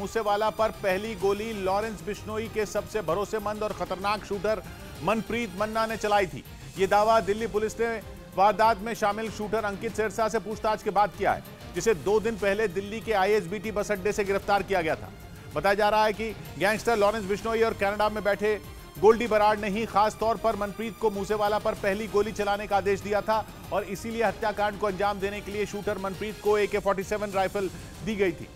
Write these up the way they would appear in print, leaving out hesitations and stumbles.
मूसेवाला पर पहली गोली लॉरेंस बिश्नोई के सबसे भरोसेमंद और खतरनाक शूटर मनप्रीत मन्ना ने चलाई थी। यह दावा दिल्ली पुलिस ने वारदात में शामिल शूटर अंकित सिरसा से पूछताछ के बाद किया है, जिसे 2 दिन पहले दिल्ली के आईएसबीटी बस अड्डे से गिरफ्तार किया गया था। बताया जा रहा है कि गैंगस्टर लॉरेंस बिश्नोई और कनाडा में बैठे गोल्डी बराड़ ने ही खास तौर पर मनप्रीत को मूसेवाला पर पहली गोली चलाने का आदेश दिया था और इसीलिए हत्याकांड को अंजाम देने के लिए शूटर मनप्रीत को AK-47 राइफल दी गई थी।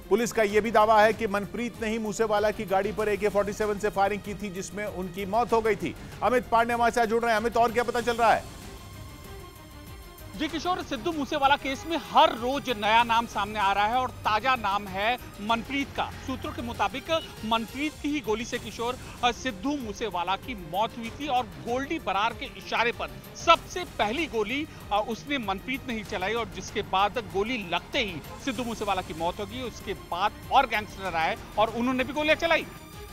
पुलिस का यह भी दावा है कि मनप्रीत ने ही मूसेवाला की गाड़ी पर AK-47 से फायरिंग की थी, जिसमें उनकी मौत हो गई थी। अमित पांडे हमारे साथ जुड़ रहे हैं। अमित, और क्या पता चल रहा है? जी किशोर, सिद्धू मूसेवाला केस में हर रोज नया नाम सामने आ रहा है और ताजा नाम है मनप्रीत का। सूत्रों के मुताबिक मनप्रीत की ही गोली से किशोर सिद्धू मूसेवाला की मौत हुई थी और गोल्डी बराड़ के इशारे पर सबसे पहली गोली उसने मनप्रीत ने ही चलाई और जिसके बाद गोली लगते ही सिद्धू मूसेवाला की मौत होगी। उसके बाद और गैंगस्टर आए और उन्होंने भी गोलियां चलाई।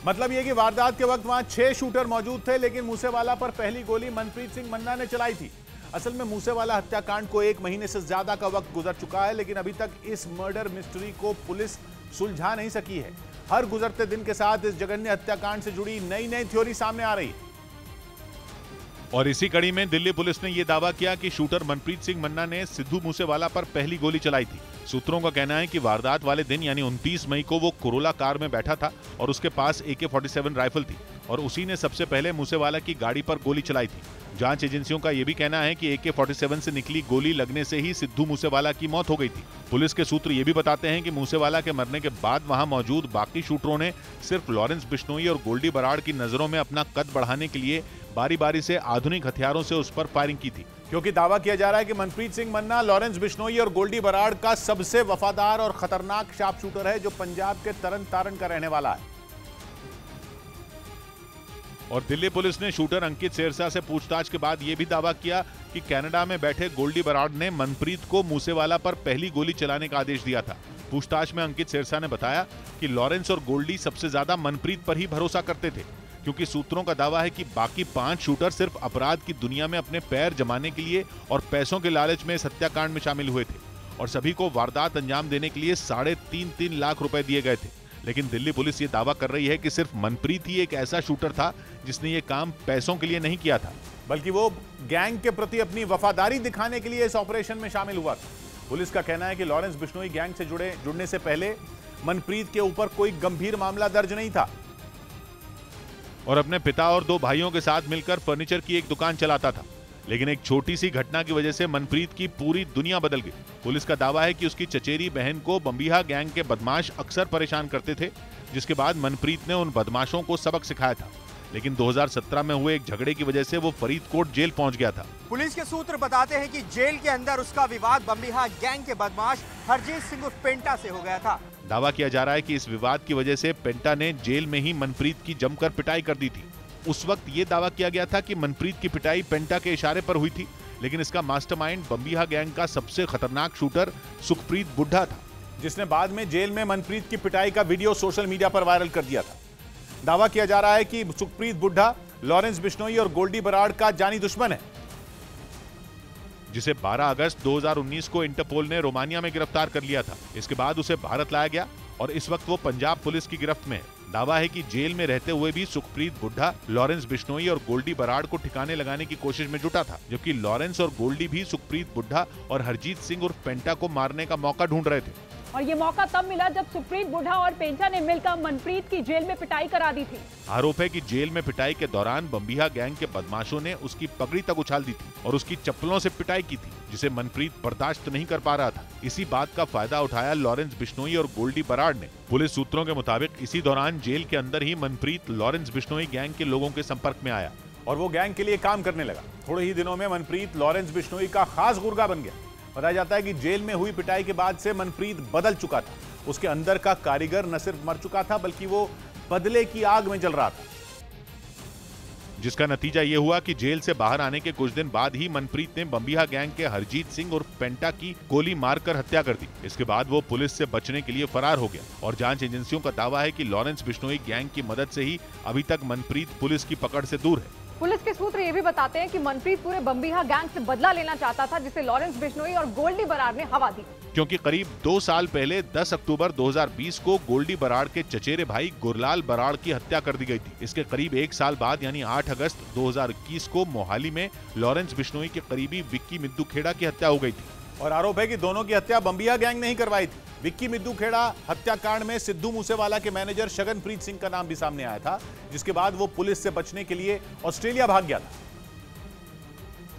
मतलब यह कि वारदात के वक्त वहां 6 शूटर मौजूद थे, लेकिन मूसेवाला पर पहली गोली मनप्रीत सिंह मन्ना ने चलाई थी। असल में मूसेवाला हत्याकांड को 1 महीने से ज्यादा का वक्त गुजर चुका है, लेकिन अभी तक इस मर्डर मिस्ट्री को पुलिस सुलझा नहीं सकी है। हर गुजरते दिन के साथ इस जघन्य हत्याकांड से जुड़ी नई नई थ्योरी सामने आ रही है। और इसी कड़ी में दिल्ली पुलिस ने यह दावा किया कि शूटर मनप्रीत सिंह मन्ना ने सिद्धू मूसेवाला पर पहली गोली चलाई थी। सूत्रों का कहना है कि वारदात वाले दिन यानी 29 मई को वो कोरोला कार में बैठा था और उसके पास AK-47 राइफल थी और उसी ने सबसे पहले मूसेवाला की गाड़ी पर गोली चलाई थी। जांच एजेंसियों का यह भी कहना है कि AK-47 से निकली गोली लगने से ही सिद्धू मूसेवाला की मौत हो गई थी। पुलिस के सूत्र ये भी बताते हैं कि मूसेवाला के मरने के बाद वहां मौजूद बाकी शूटरों ने सिर्फ लॉरेंस बिश्नोई और गोल्डी बराड़ की नजरों में अपना कद बढ़ाने के लिए बारी बारी से आधुनिक हथियारों से उस पर फायरिंग की थी, क्योंकि दावा किया जा रहा है कि मनप्रीत सिंह मन्ना लॉरेंस बिश्नोई और गोल्डी बराड़ का सबसे वफादार और खतरनाक शार्प शूटर है, जो पंजाब के तरन तारण का रहने वाला है। और दिल्ली पुलिस ने शूटर अंकित सिरसा से पूछताछ के बाद यह भी दावा किया कि कनाडा में बैठे गोल्डी बराड़ ने मनप्रीत को मूसेवाला पर पहली गोली चलाने का आदेश दिया था। पूछताछ में अंकित सिरसा ने बताया कि लॉरेंस और गोल्डी सबसे ज्यादा मनप्रीत पर ही भरोसा करते थे, क्योंकि सूत्रों का दावा है कि बाकी 5 शूटर सिर्फ अपराध की दुनिया में अपने पैर जमाने के लिए और पैसों के लालच में इस हत्याकांड में शामिल हुए थे और सभी को वारदात अंजाम देने के लिए 3.5 लाख रुपए दिए गए थे। लेकिन दिल्ली पुलिस ये दावा कर रही है कि सिर्फ मनप्रीत ही एक ऐसा शूटर था जिसने ये काम पैसों के लिए नहीं किया था, बल्कि वो गैंग के प्रति अपनी वफादारी दिखाने के लिए इस ऑपरेशन में शामिल हुआ था। पुलिस का कहना है कि लॉरेंस बिश्नोई गैंग से जुड़ने से पहले मनप्रीत के ऊपर कोई गंभीर मामला दर्ज नहीं था और अपने पिता और 2 भाइयों के साथ मिलकर फर्नीचर की एक दुकान चलाता था। लेकिन एक छोटी सी घटना की वजह से मनप्रीत की पूरी दुनिया बदल गई। पुलिस का दावा है कि उसकी चचेरी बहन को बम्बिहा गैंग के बदमाश अक्सर परेशान करते थे, जिसके बाद मनप्रीत ने उन बदमाशों को सबक सिखाया था। लेकिन 2017 में हुए एक झगड़े की वजह से वो फरीदकोट जेल पहुंच गया था। पुलिस के सूत्र बताते हैं कि जेल के अंदर उसका विवाद बम्बिहा गैंग के बदमाश हरजीत सिंह उर्फ पेंटा से हो गया था। दावा किया जा रहा है कि इस विवाद की वजह से पेंटा ने जेल में ही मनप्रीत की जमकर पिटाई कर दी थी। उस वक्त ये दावा किया गया था कि मनप्रीत की पिटाई पेंटा के इशारे पर हुई थी, लेकिन इसका मास्टरमाइंड बम्बिहा गैंग का सबसे खतरनाक शूटर सुखप्रीत बुड्ढा था, जिसने बाद में जेल में मनप्रीत की पिटाई का वीडियो सोशल मीडिया पर वायरल कर दिया था। दावा किया जा रहा है कि सुखप्रीत बुड्ढा लॉरेंस बिश्नोई और गोल्डी बराड़ का जानी दुश्मन है, जिसे 12 अगस्त 2019 को इंटरपोल ने रोमानिया में गिरफ्तार कर लिया था। इसके बाद उसे भारत लाया गया और इस वक्त वो पंजाब पुलिस की गिरफ्त में है। दावा है कि जेल में रहते हुए भी सुखप्रीत बुड्ढा लॉरेंस बिश्नोई और गोल्डी बराड़ को ठिकाने लगाने की कोशिश में जुटा था, जबकि लॉरेंस और गोल्डी भी सुखप्रीत बुड्ढा और हरजीत सिंह उर्फ पेंटा को मारने का मौका ढूंढ रहे थे। और ये मौका तब मिला जब सुखप्रीत बुड्ढा और पेंटा ने मिलकर मनप्रीत की जेल में पिटाई करा दी थी। आरोप है कि जेल में पिटाई के दौरान बम्बिहा गैंग के बदमाशों ने उसकी पगड़ी तक उछाल दी थी और उसकी चप्पलों से पिटाई की थी, जिसे मनप्रीत बर्दाश्त नहीं कर पा रहा था। इसी बात का फायदा उठाया लॉरेंस बिश्नोई और गोल्डी बराड़ ने। पुलिस सूत्रों के मुताबिक इसी दौरान जेल के अंदर ही मनप्रीत लॉरेंस बिश्नोई गैंग के लोगों के संपर्क में आया और वो गैंग के लिए काम करने लगा। थोड़े ही दिनों में मनप्रीत लॉरेंस बिश्नोई का खास गुर्गा बन गया। बताया जाता है कि जेल में हुई पिटाई के बाद से मनप्रीत बदल चुका था। उसके अंदर का कारीगर न सिर्फ मर चुका था, बल्कि वो बदले की आग में जल रहा था, जिसका नतीजा ये हुआ कि जेल से बाहर आने के कुछ दिन बाद ही मनप्रीत ने बम्बिहा गैंग के हरजीत सिंह और पेंटा की गोली मारकर हत्या कर दी। इसके बाद वो पुलिस से बचने के लिए फरार हो गया और जांच एजेंसियों का दावा है कि लॉरेंस बिश्नोई गैंग की मदद से ही अभी तक मनप्रीत पुलिस की पकड़ से दूर है। पुलिस के सूत्र ये भी बताते हैं कि मनप्रीत पूरे बम्बीहा गैंग से बदला लेना चाहता था, जिसे लॉरेंस बिश्नोई और गोल्डी बराड़ ने हवा दी। क्योंकि करीब 2 साल पहले 10 अक्टूबर 2020 को गोल्डी बराड़ के चचेरे भाई गुरलाल बराड़ की हत्या कर दी गई थी। इसके करीब 1 साल बाद यानी 8 अगस्त 2021 को मोहाली में लॉरेंस बिश्नोई के करीबी विक्की मिद्दू खेड़ा की हत्या हो गई थी। और आरोप है कि दोनों की हत्या बम्बिया गैंग ने ही करवाई थी। विक्की मिद्दू खेड़ा हत्याकांड में सिद्धू मूसेवाला के मैनेजर शगनप्रीत सिंह का नाम भी सामने आया था, जिसके बाद वो पुलिस से बचने के लिए ऑस्ट्रेलिया भाग गया था।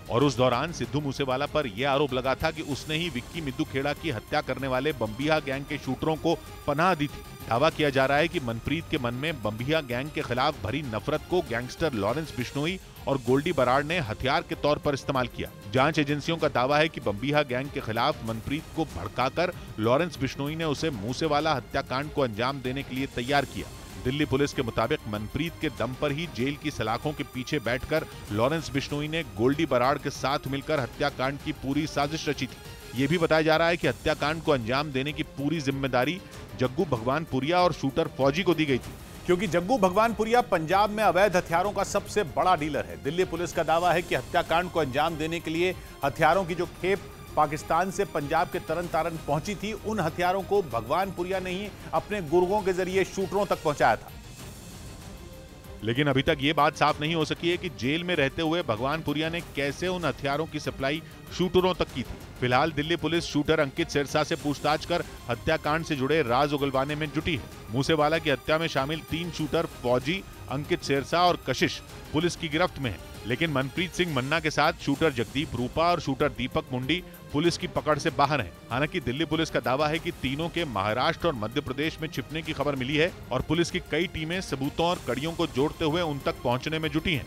और उस दौरान सिद्धू मूसेवाला पर यह आरोप लगा था कि उसने ही विक्की मिद्दू खेड़ा की हत्या करने वाले बम्बिया गैंग के शूटरों को पनाह दी थी। दावा किया जा रहा है कि मनप्रीत के मन में बम्बिया गैंग के खिलाफ भरी नफरत को गैंगस्टर लॉरेंस बिश्नोई और गोल्डी बराड़ ने हथियार के तौर पर इस्तेमाल किया। जांच एजेंसियों का दावा है कि बम्बिया गैंग के खिलाफ मनप्रीत को भड़काकर लॉरेंस बिश्नोई ने उसे मूसेवाला हत्याकांड को अंजाम देने के लिए तैयार किया। दिल्ली पुलिस के मुताबिक मनप्रीत के दम पर ही जेल की सलाखों के पीछे बैठकर लॉरेंस बिश्नोई ने गोल्डी बराड़ के साथ मिलकर हत्याकांड की पूरी साजिश रची थी। ये भी बताया जा रहा है कि हत्याकांड को अंजाम देने की पूरी जिम्मेदारी जग्गू भगवानपुरिया और शूटर फौजी को दी गई थी, क्योंकि जग्गू भगवानपुरिया पंजाब में अवैध हथियारों का सबसे बड़ा डीलर है। दिल्ली पुलिस का दावा है कि हत्याकांड को अंजाम देने के लिए हथियारों की जो खेप पाकिस्तान से पंजाब के तरन तारन पहुंची थी, उन हथियारों को भगवानपुरिया ने ही अपने गुर्गों के जरिए शूटरों तक पहुंचाया था। लेकिन अभी तक ये बात साफ नहीं हो सकी है कि जेल में रहते हुए भगवानपुरिया ने कैसे उन हथियारों की सप्लाई शूटरों तक की थी। फिलहाल दिल्ली पुलिस शूटर अंकित सिरसा से पूछताछ कर हत्याकांड से जुड़े राज उगलवाने में जुटी है। मूसेवाला की हत्या में शामिल 3 शूटर फौजी, अंकित सिरसा और कशिश पुलिस की गिरफ्त में है। लेकिन मनप्रीत सिंह मन्ना के साथ शूटर जगदीप रूपा और शूटर दीपक मुंडी पुलिस की पकड़ से बाहर हैं। हालांकि दिल्ली पुलिस का दावा है कि तीनों के महाराष्ट्र और मध्य प्रदेश में छिपने की खबर मिली है और पुलिस की कई टीमें सबूतों और कड़ियों को जोड़ते हुए उन तक पहुंचने में जुटी हैं।